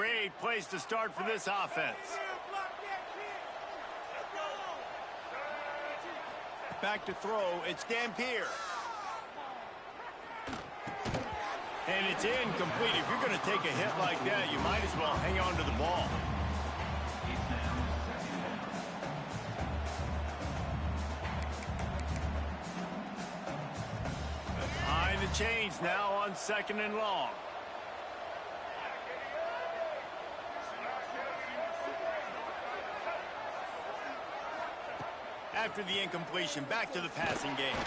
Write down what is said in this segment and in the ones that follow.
Great place to start for this offense. Back to throw, it's Dampier. And it's incomplete. If you're going to take a hit like that, you might as well hang on to the ball. Behind the chains now on 2nd and long. After the incompletion, back to the passing game.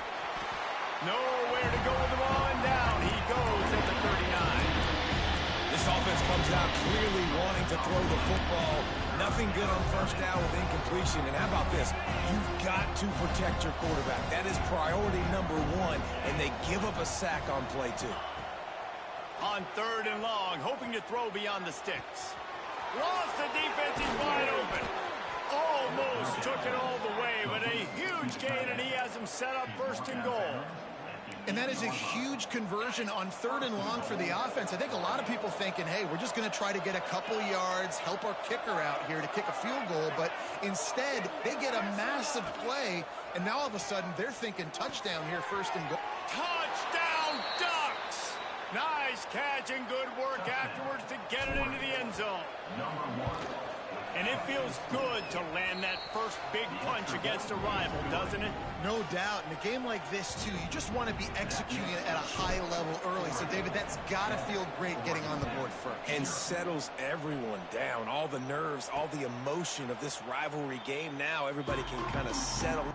Nowhere to go with the ball, and down he goes at the 39. This offense comes out clearly wanting to throw the football. Nothing good on first down with incompletion. And how about this? You've got to protect your quarterback. That is priority number 1, and they give up a sack on play 2. On 3rd and long, hoping to throw beyond the sticks. Lost the defense, he's wide open. Almost took it all the way, but a huge gain, and he has him set up 1st and goal. And that is a huge conversion on 3rd and long for the offense. I think a lot of people thinking, hey, we're just going to try to get a couple yards, help our kicker out here to kick a field goal. But instead, they get a massive play, and now all of a sudden they're thinking touchdown here, 1st and goal. Touchdown, Ducks! Nice catch and good work afterwards to get it into the end zone. And it feels good to land that first big punch against a rival, doesn't it? No doubt. In a game like this, too, you just want to be executing it at a high level early. So, David, that's got to feel great getting on the board first. And settles everyone down. All the nerves, all the emotion of this rivalry game. Now everybody can kind of settle.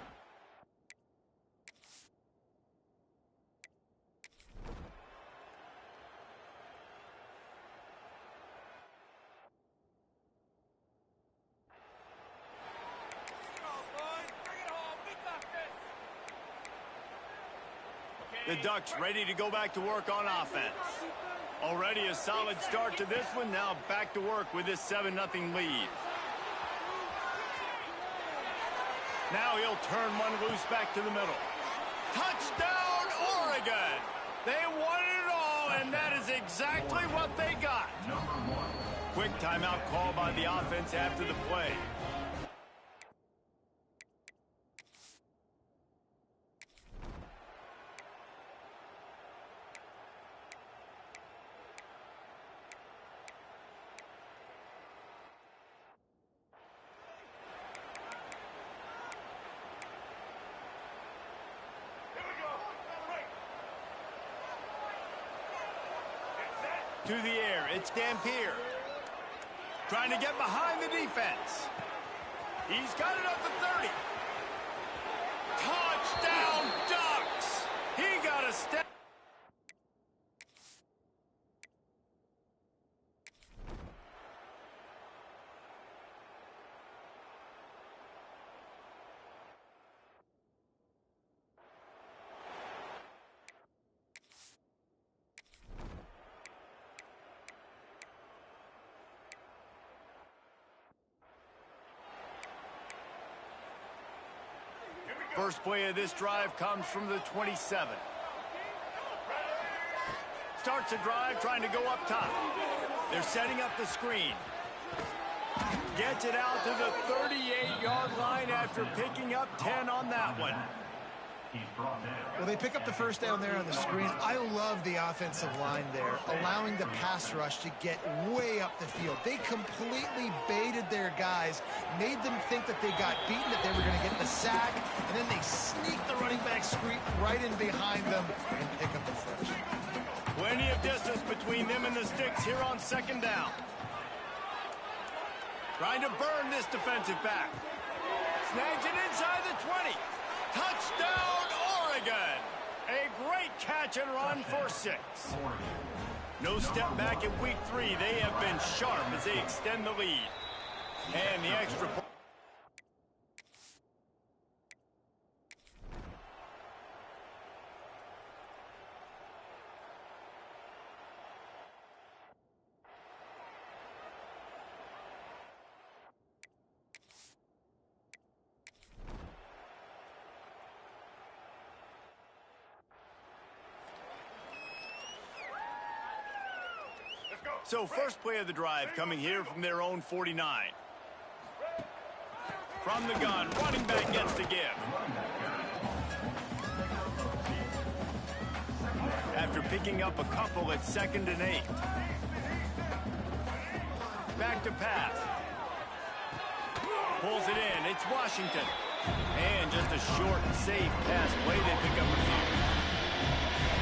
The Ducks ready to go back to work on offense. Already a solid start to this one. Now back to work with this 7-0 lead. Now he'll turn one loose back to the middle. Touchdown, Oregon! They won it all, and that is exactly what they got. Quick timeout call by the offense after the play. To the air, it's Dampier. Trying to get behind the defense. He's got it up to 30. Touchdown, Ducks! He got a step. First play of this drive comes from the 27. Starts a drive trying to go up top. They're setting up the screen. Gets it out to the 38-yard line after picking up 10 on that one. Well, they pick up the first down there on the screen. I love the offensive line there, allowing the pass rush to get way up the field. They completely baited their guys, made them think that they got beaten, that they were going to get the sack, and then they sneak the running back screen right in behind them and pick up the first. Plenty of distance between them and the sticks here on 2nd down. Trying to burn this defensive back. Snags it inside the 20. Touchdown, Oregon! A great catch and run for 6. No step back in week 3. They have been sharp as they extend the lead. And the extra point. So first play of the drive coming here from their own 49. From the gun, running back gets the give. After picking up a couple at 2nd and 8. Back to pass. Pulls it in. It's Washington. And just a short and safe pass play. They pick up a few.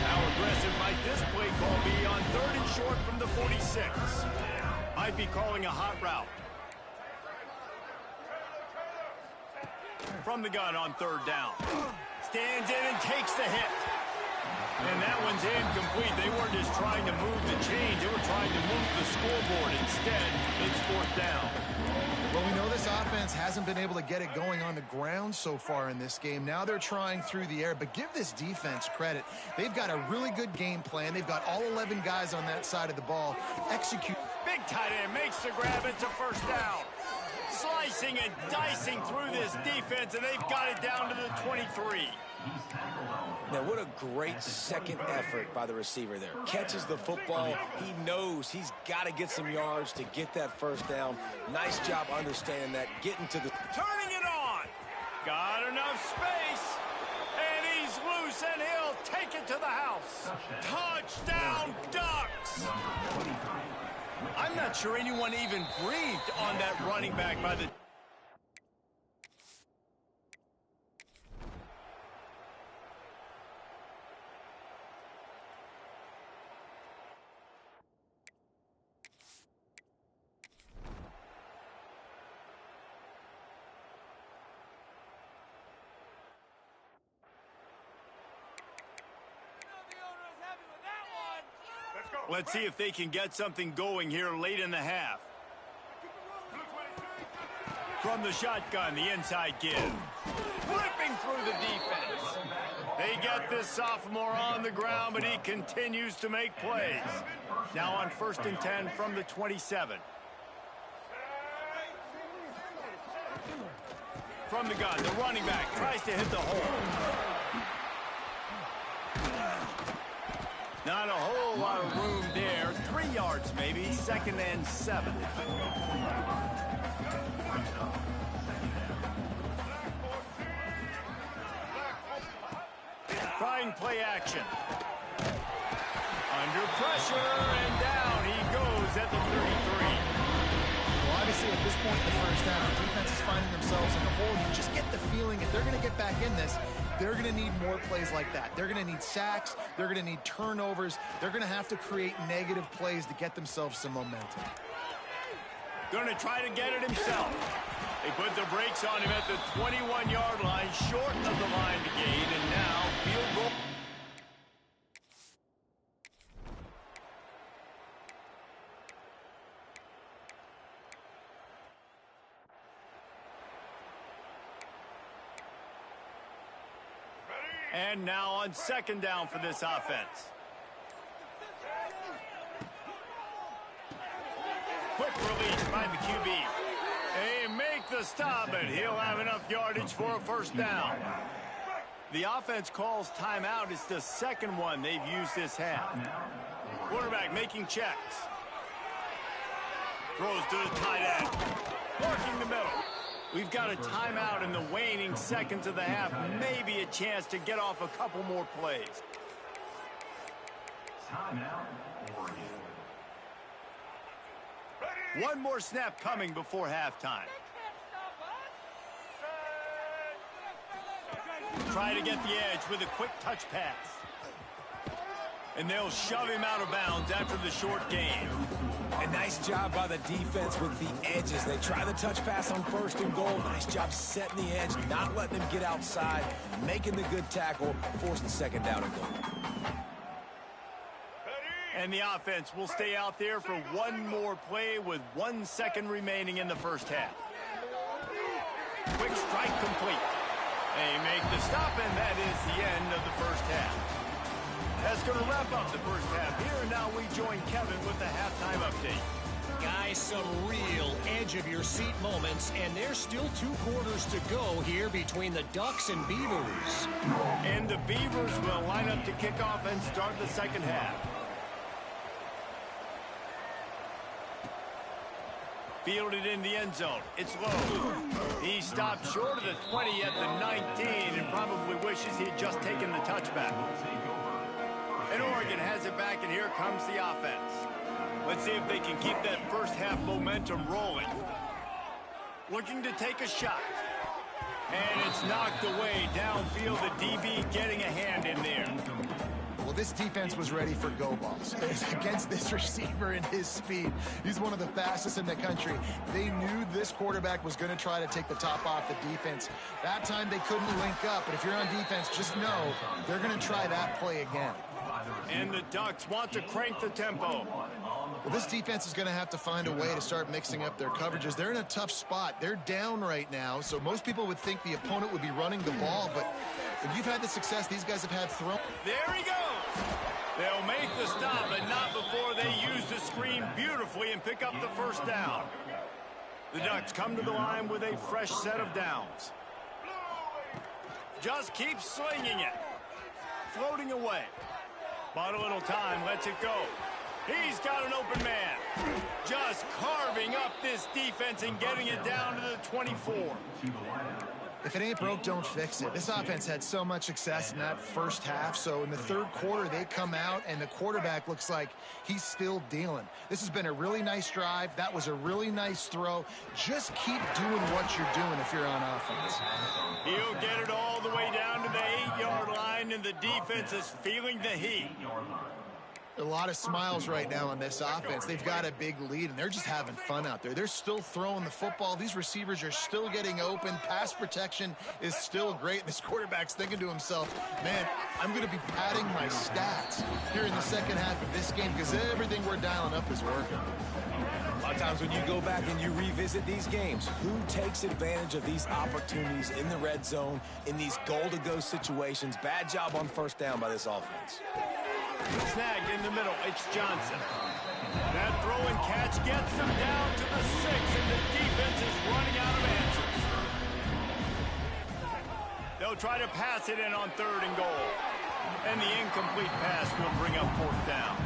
How aggressive might this play call be on 3rd and short from the 46? Might be calling a hot route. From the gun on 3rd down. Stands in and takes the hit. And that one's incomplete. They weren't just trying to move the chains. They were trying to move the scoreboard. Instead, it's 4th down. Well, we know this offense hasn't been able to get it going on the ground so far in this game. Now they're trying through the air, but give this defense credit. They've got a really good game plan. They've got all 11 guys on that side of the ball. Execute. Big tight end makes the grab. It's a 1st down. Slicing and dicing through this defense, and they've got it down to the 23. Now, what a great second effort by the receiver there. Catches the football. He knows he's got to get some yards to get that 1st down. Nice job understanding that, getting to the... Turning it on. Got enough space. And he's loose, and he'll take it to the house. Touchdown, Ducks. I'm not sure anyone even breathed on that running back by the... Let's see if they can get something going here late in the half. From the shotgun, the inside give. Ripping through the defense. They get this sophomore on the ground, but he continues to make plays. Now on 1st and 10 from the 27. From the gun, the running back tries to hit the hole. Not a whole lot of room there. 3 yards maybe. 2nd and 7. Trying play action. Under pressure and down he goes at the 33. Well, obviously at this point in the 1st half, the defense is finding themselves in a hole. You just get the feeling if they're going to get back in this, they're going to need more plays like that. They're going to need sacks. They're going to need turnovers. They're going to have to create negative plays to get themselves some momentum. Going to try to get it himself. They put the brakes on him at the 21-yard line, short of the line to gain, and now field goal. And now on 2nd down for this offense. Quick release by the QB. They make the stop, and he'll have enough yardage for a 1st down. The offense calls timeout. It's the 2nd one they've used this half. Quarterback making checks. Throws to the tight end. Working the middle. We've got a timeout in the waning seconds of the half. Maybe a chance to get off a couple more plays. One more snap coming before halftime. Try to get the edge with a quick touch pass. And they'll shove him out of bounds after the short gain. A nice job by the defense with the edges. They try the touch pass on 1st and goal. Nice job setting the edge, not letting him get outside, making the good tackle, forcing 2nd down and goal. And the offense will stay out there for one more play with 1 second remaining in the 1st half. Quick strike complete. They make the stop, and that is the end of the 1st half. That's going to wrap up the 1st half here, and now we join Kevin with the halftime update. Guys, some real edge-of-your-seat moments, and there's still 2 quarters to go here between the Ducks and Beavers. And the Beavers will line up to kick off and start the 2nd half. Fielded in the end zone. It's low. He stopped short of the 20 at the 19 and probably wishes he had just taken the touchback. And Oregon has it back, and here comes the offense. Let's see if they can keep that first half momentum rolling. Looking to take a shot. And it's knocked away downfield. The DB getting a hand in there. Well, this defense was ready for go balls. Against this receiver and his speed, he's one of the fastest in the country. They knew this quarterback was going to try to take the top off the defense. That time they couldn't link up, but if you're on defense, just know they're going to try that play again. And the Ducks want to crank the tempo. Well, this defense is going to have to find a way to start mixing up their coverages. They're in a tough spot. They're down right now, so most people would think the opponent would be running the ball, but if you've had the success these guys have had throwing. There he goes. They'll make the stop, but not before they use the screen beautifully and pick up the first down. The Ducks come to the line with a fresh set of downs. Just keep slinging it. Floating away. Bought a little time, lets it go. He's got an open man. Just carving up this defense and getting it down to the 24. If it ain't broke, don't fix it. This offense had so much success in that first half, so in the third quarter, they come out, and the quarterback looks like he's still dealing. This has been a really nice drive. That was a really nice throw. Just keep doing what you're doing if you're on offense. He'll get it all the way down to the 8-yard line, and the defense is feeling the heat. A lot of smiles right now on this offense. They've got a big lead, and they're just having fun out there. They're still throwing the football. These receivers are still getting open. Pass protection is still great. This quarterback's thinking to himself, man, I'm going to be padding my stats here in the second half of this game because everything we're dialing up is working. A lot of times when you go back and you revisit these games, who takes advantage of these opportunities in the red zone, in these goal-to-go situations? Bad job on first down by this offense. Snagged in the middle. It's Johnson. That throw and catch gets them down to the 6, and the defense is running out of answers. They'll try to pass it in on 3rd and goal. And the incomplete pass will bring up 4th down.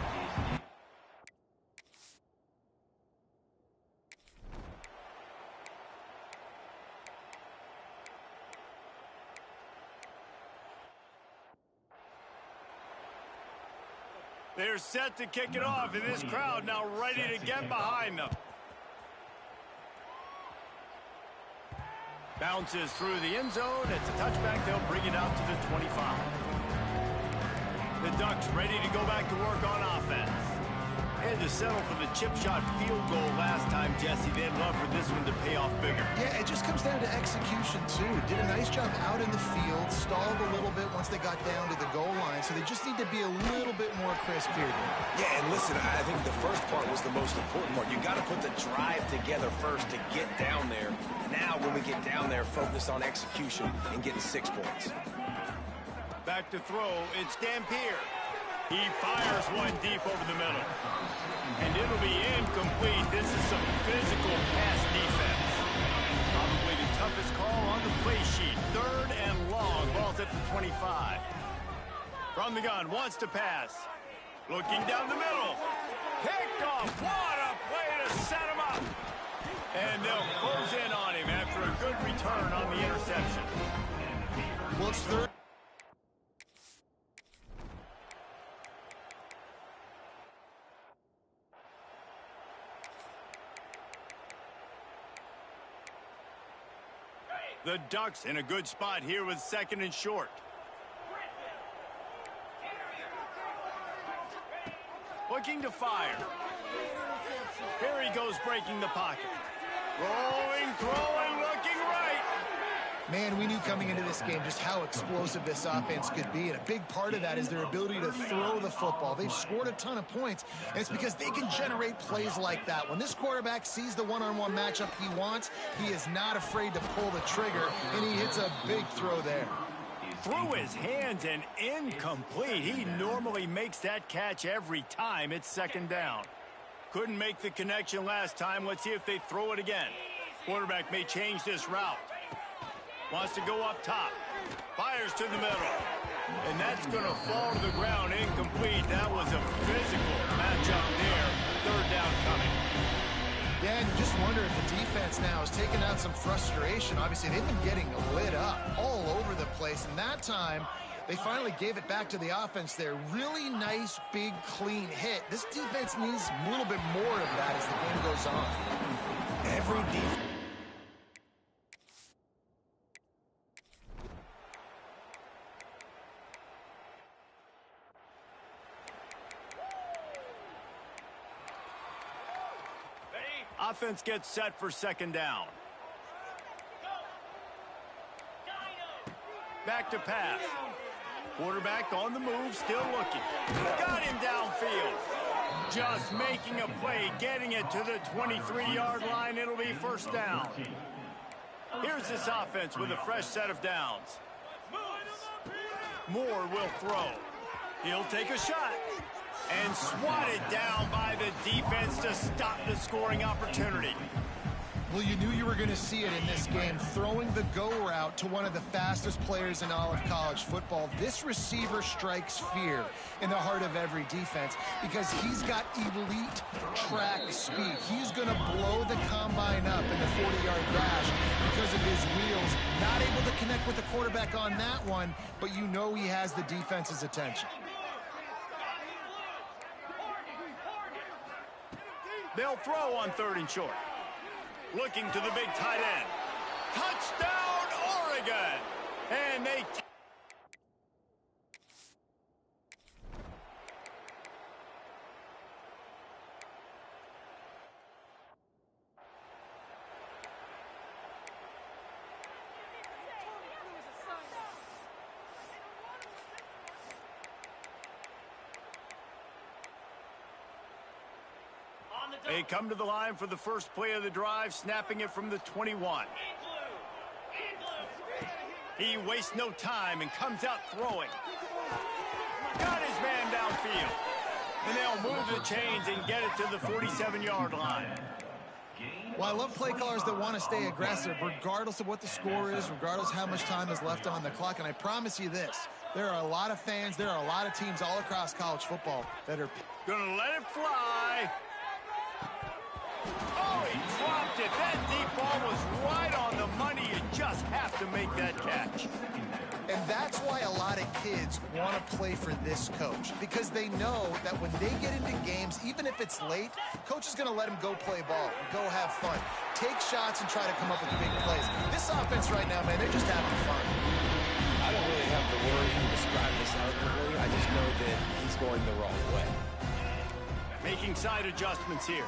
They're set to kick it off, and this crowd now ready to get behind them. Bounces through the end zone. It's a touchback. They'll bring it out to the 25. The Ducks ready to go back to work on offense. They had to settle for the chip shot field goal last time, Jesse. They'd love for this one to pay off bigger. Yeah, it just comes down to execution, too. Did a nice job out in the field, stalled a little bit once they got down to the goal line, so they just need to be a little bit more crisp here. Yeah, and listen, I think the first part was the most important part. You got to put the drive together first to get down there. Now, when we get down there, focus on execution and getting 6 points. Back to throw, it's Dampier. He fires one deep over the middle. And it'll be incomplete. This is some physical pass defense. Probably the toughest call on the play sheet. 3rd and long. Ball's at the 25. From the gun, wants to pass. Looking down the middle. Picked off. What a play to set him up. And they'll close in on him after a good return on the interception. Well, it's 3rd. The Ducks in a good spot here with 2nd and short. Looking to fire. Here he goes breaking the pocket. Rolling, throwing, looking right. Man, we knew coming into this game just how explosive this offense could be, and a big part of that is their ability to throw the football. They've scored a ton of points, and it's because they can generate plays like that. When this quarterback sees the one-on-one matchup he wants, he is not afraid to pull the trigger, and he hits a big throw there. Through his hands and incomplete. He normally makes that catch every time. It's 2nd down. Couldn't make the connection last time. Let's see if they throw it again. Quarterback may change this route. Wants to go up top. Fires to the middle. And that's going to fall to the ground incomplete. That was a physical matchup there. 3rd down coming. Yeah, and you just wonder if the defense now is taking out some frustration. Obviously, they've been getting lit up all over the place, and that time they finally gave it back to the offense there. Really nice, big, clean hit. This defense needs a little bit more of that as the game goes on. Every defense. Offense gets set for second down. Back to pass. Quarterback on the move, still looking. Got him downfield. Just making a play, getting it to the 23-yard line. It'll be first down. Here's this offense with a fresh set of downs. Moore will throw. He'll take a shot. And swatted down by the defense to stop the scoring opportunity. Well, you knew you were going to see it in this game, throwing the go route to one of the fastest players in all of college football. This receiver strikes fear in the heart of every defense because he's got elite track speed. He's going to blow the combine up in the 40-yard dash because of his wheels. Not able to connect with the quarterback on that one, but you know he has the defense's attention. They'll throw on 3rd and short. Looking to the big tight end. Touchdown, Oregon! And they... They come to the line for the first play of the drive, snapping it from the 21. He wastes no time and comes out throwing. Got his man downfield. And they'll move the chains and get it to the 47-yard line. Well, I love play callers that want to stay aggressive, regardless of what the score is, regardless of how much time is left on the clock. And I promise you this, there are a lot of fans, there are a lot of teams all across college football that are... Gonna let it fly. Oh, he dropped it. That deep ball was right on the money. You just have to make that catch. And that's why a lot of kids want to play for this coach, because they know that when they get into games, even if it's late, coach is going to let them go play ball, go have fun, take shots and try to come up with big plays. This offense right now, man, they're just having fun. I don't really have the words to describe this eloquently. I just know that he's going the wrong way. Making side adjustments here.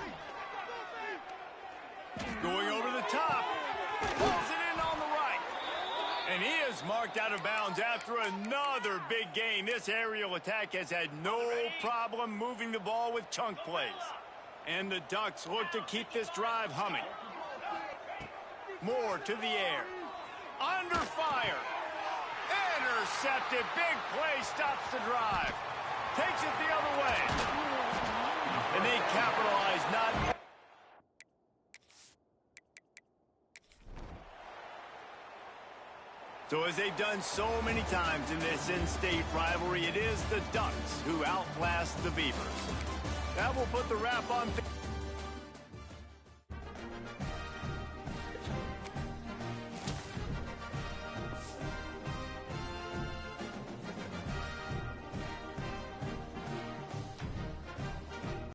Going over the top. Pulls it in on the right. And he is marked out of bounds after another big gain. This aerial attack has had no problem moving the ball with chunk plays. And the Ducks look to keep this drive humming. Moore to the air. Under fire. Intercepted. Big play stops the drive. Takes it the other way. And they capitalize not... So as they've done so many times in this in-state rivalry, it is the Ducks who outlast the Beavers. That will put the wrap on...